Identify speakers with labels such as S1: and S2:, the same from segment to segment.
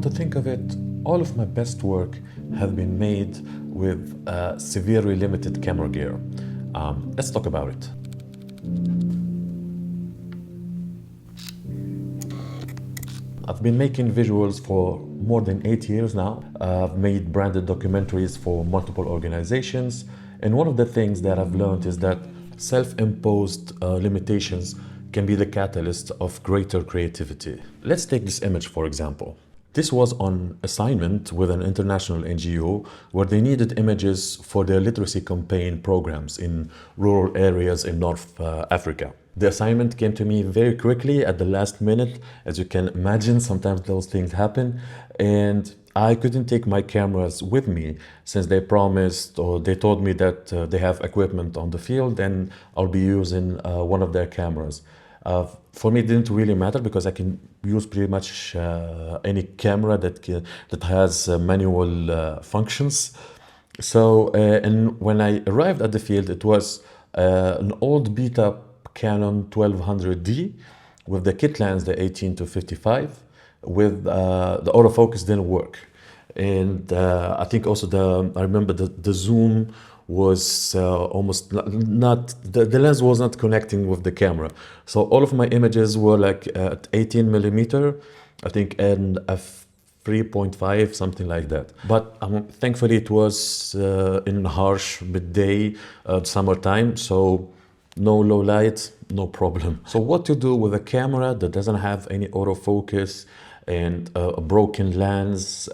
S1: to think of it, all of my best work have been made with severely limited camera gear. Let's talk about it. I've been making visuals for more than 8 years now. I've made branded documentaries for multiple organizations. And one of the things that I've learned is that self-imposed limitations can be the catalyst of greater creativity. Let's take this image, for example. This was on assignment with an international NGO where they needed images for their literacy campaign programs in rural areas in North Africa. The assignment came to me very quickly at the last minute. As you can imagine, sometimes those things happen. And I couldn't take my cameras with me since they promised or they told me that they have equipment on the field and I'll be using one of their cameras. For me, it didn't really matter because I can use pretty much any camera that has manual functions. So, and when I arrived at the field, it was an old beta Canon 1200D with the kit lens, the 18-55, with the autofocus didn't work. And I think also I remember the zoom was almost not the lens was not connecting with the camera. So all of my images were like at 18 millimeter, I think, and f3.5, something like that. But thankfully it was in harsh midday summertime, so no low light, no problem. So what to do with a camera that doesn't have any autofocus and a broken lens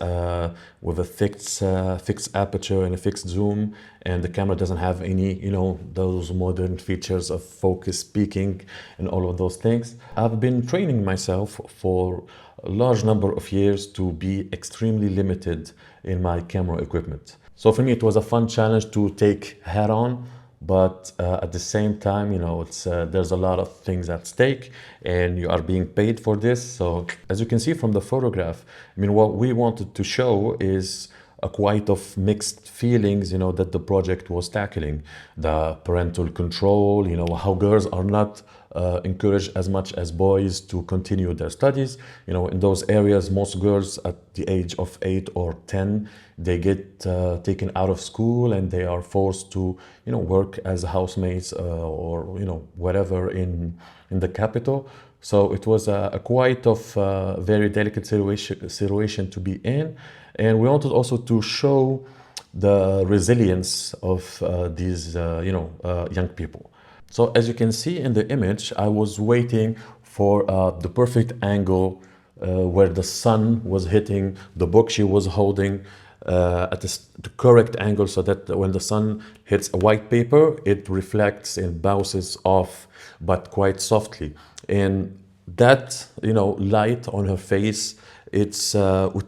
S1: with a fixed aperture and a fixed zoom, and the camera doesn't have any, those modern features of focus peaking and all of those things. I've been training myself for a large number of years to be extremely limited in my camera equipment. So for me, it was a fun challenge to take head on. But at the same time, there's a lot of things at stake and you are being paid for this. So as you can see from the photograph, what we wanted to show is a quite of mixed feelings, that the project was tackling. The parental control, how girls are not encouraged as much as boys to continue their studies. In those areas, most girls at the age of 8 or 10, they get taken out of school and they are forced to, work as housemates or, whatever in the capital. So it was a quite of very delicate situation to be in. And we wanted also to show the resilience of these, young people. So as you can see in the image, I was waiting for the perfect angle where the sun was hitting the book she was holding at the correct angle, so that when the sun hits a white paper, it reflects and bounces off, but quite softly. And that, light on her face, it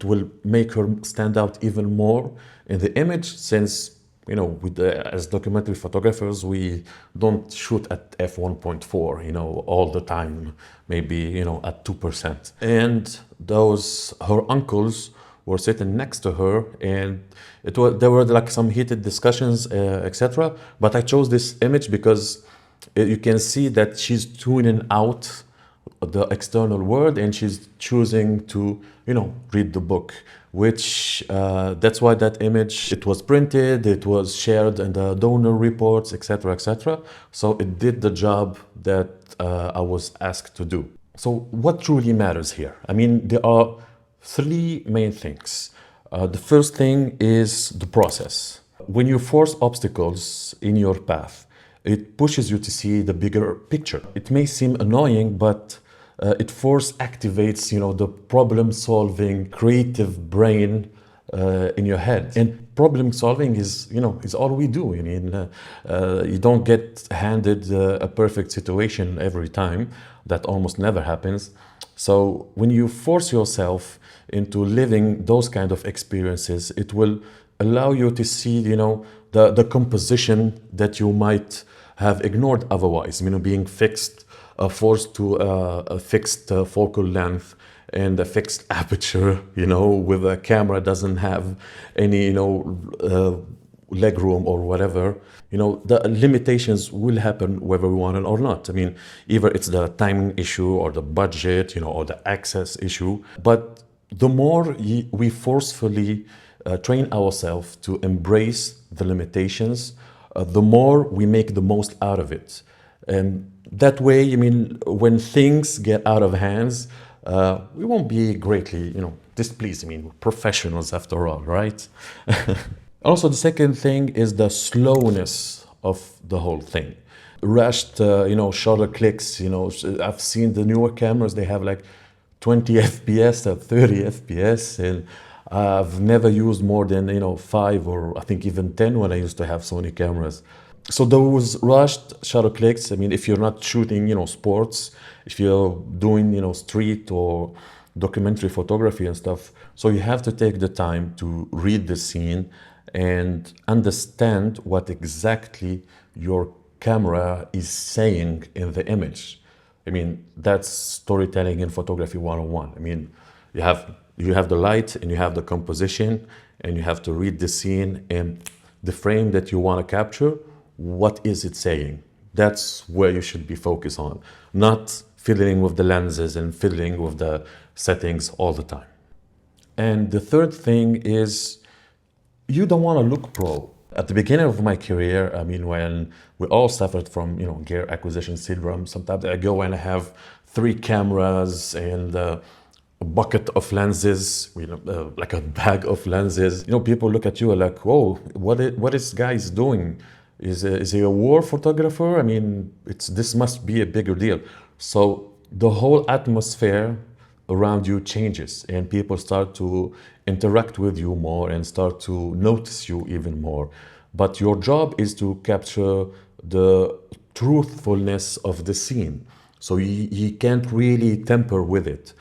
S1: will make her stand out even more in the image, since as documentary photographers, we don't shoot at f1.4, all the time, maybe, at 2%. And her uncles were sitting next to her, and there were like some heated discussions, etc. But I chose this image because you can see that she's tuning out the external world and she's choosing to, read the book, which that's why that image, it was printed, it was shared in the donor reports, etc., etc. So it did the job that I was asked to do. So what truly matters here? There are three main things. The first thing is the process. When you force obstacles in your path, it pushes you to see the bigger picture. It may seem annoying, but it activates, the problem-solving, creative brain in your head. And problem solving is all we do. You don't get handed a perfect situation every time. That almost never happens. So when you force yourself into living those kind of experiences, it will allow you to see, the composition that you might have ignored otherwise. Being fixed, forced to a fixed focal length and a fixed aperture, with a camera doesn't have any, leg room or whatever. The limitations will happen whether we want it or not. Either it's the timing issue or the budget, or the access issue. But the more we forcefully train ourselves to embrace the limitations, the more we make the most out of it. And that way, I mean, when things get out of hands, we won't be greatly, displeased. I mean, we're professionals after all, right? Also, the second thing is the slowness of the whole thing. Rushed, shutter clicks. I've seen the newer cameras; they have like 20 FPS or 30 FPS, and I've never used more than 5 or I think even 10 when I used to have Sony cameras. So those rushed shutter clicks. I mean, if you're not shooting, sports, if you're doing, street or documentary photography and stuff, so you have to take the time to read the scene and understand what exactly your camera is saying in the image. I mean, that's storytelling in photography 101. I mean, you have the light and you have the composition and you have to read the scene and the frame that you want to capture. What is it saying? That's where you should be focused on, not fiddling with the lenses and fiddling with the settings all the time. And the third thing is you don't want to look pro. At the beginning of my career, I mean, when we all suffered from, gear acquisition syndrome, sometimes I go and I have 3 cameras and a bucket of lenses, like a bag of lenses. People look at you like, whoa, what is guys doing? Is he a war photographer? I mean, this must be a bigger deal. So the whole atmosphere around you changes and people start to interact with you more and start to notice you even more. But your job is to capture the truthfulness of the scene. So you can't really temper with it.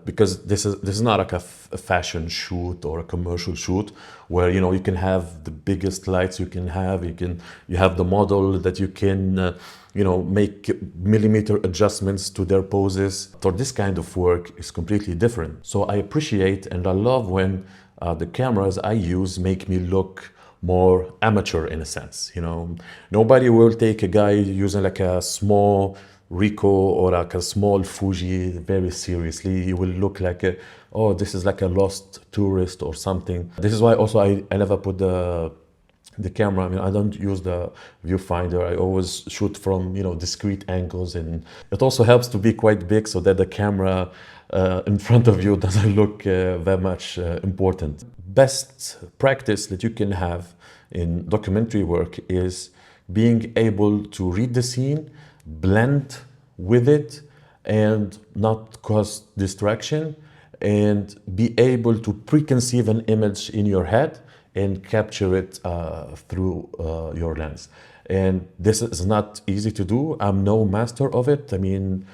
S1: Because this is not like a fashion shoot or a commercial shoot where you can have the biggest lights you can have. You have the model that you can make millimeter adjustments to their poses. For this kind of work is completely different. So I appreciate and I love when the cameras I use make me look more amateur in a sense. Nobody will take a guy using like a small Ricoh or like a small Fuji very seriously. You will look like this is like a lost tourist or something. This is why also I never put the camera. I mean, I don't use the viewfinder. I always shoot from discrete angles, and it also helps to be quite big so that the camera in front of you doesn't look that much important. Best practice that you can have in documentary work is being able to read the scene, blend with it and not cause distraction, and be able to preconceive an image in your head and capture it through your lens. And this is not easy to do. I'm no master of it. I mean,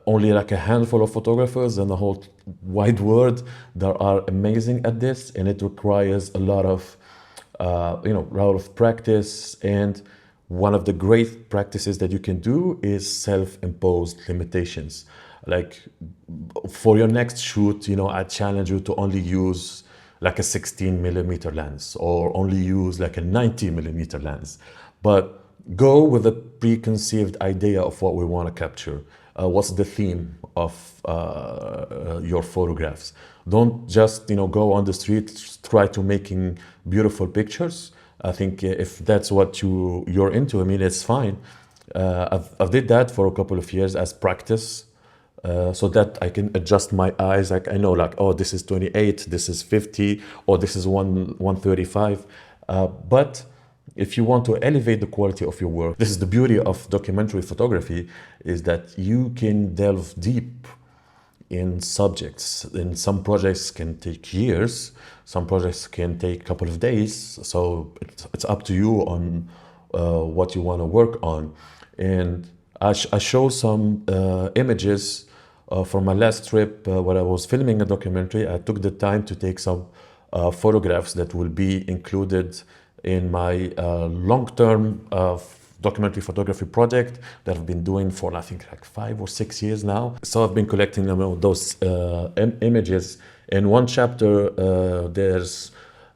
S1: only like a handful of photographers in the whole wide world that are amazing at this, and it requires a lot of practice. And one of the great practices that you can do is self-imposed limitations. Like for your next shoot, I challenge you to only use like a 16 millimeter lens or only use like a 90 millimeter lens. But go with a preconceived idea of what we want to capture. What's the theme of your photographs? Don't just go on the street, try to making beautiful pictures. I think if that's what you're into, I mean, it's fine. I've did that for a couple of years as practice, so that I can adjust my eyes. Like I know, like, oh, this is 28, this is 50, or this is 135. But if you want to elevate the quality of your work, this is the beauty of documentary photography, is that you can delve deep in subjects. And some projects can take years, some projects can take a couple of days. So it's up to you on what you want to work on. And I show some images from my last trip where I was filming a documentary. I took the time to take some photographs that will be included in my long-term documentary photography project that I've been doing for I think like 5 or 6 years now. So I've been collecting those images. In one chapter, there's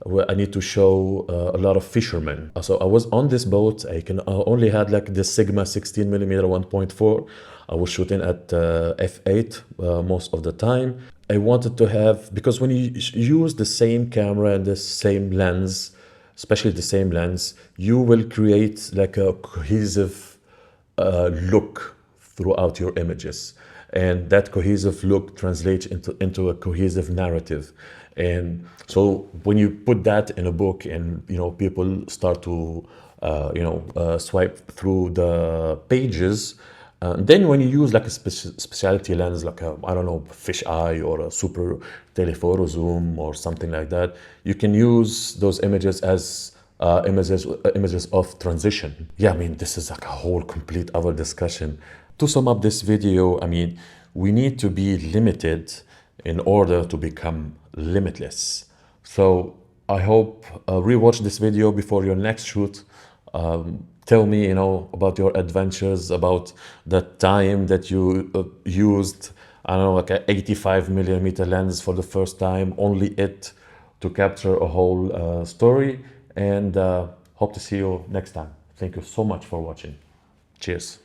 S1: where I need to show a lot of fishermen. So I was on this boat. I only had like the Sigma 16mm 1.4. I was shooting at f8 most of the time. I wanted to have, because when you use the same camera and the same lens, especially the same lens, you will create like a cohesive look throughout your images. And that cohesive look translates into a cohesive narrative. And so when you put that in a book and, people start to, swipe through the pages, then when you use like a specialty lens, like a, I don't know, fish eye or a super telephoto zoom or something like that, you can use those images as images of transition. Yeah, I mean, this is like a whole complete other discussion. To sum up this video, I mean, we need to be limited in order to become limitless. So I hope rewatch this video before your next shoot. Tell me, about your adventures, about the time that you used, I don't know, like a 85mm lens for the first time, only it, to capture a whole story. And hope to see you next time. Thank you so much for watching. Cheers.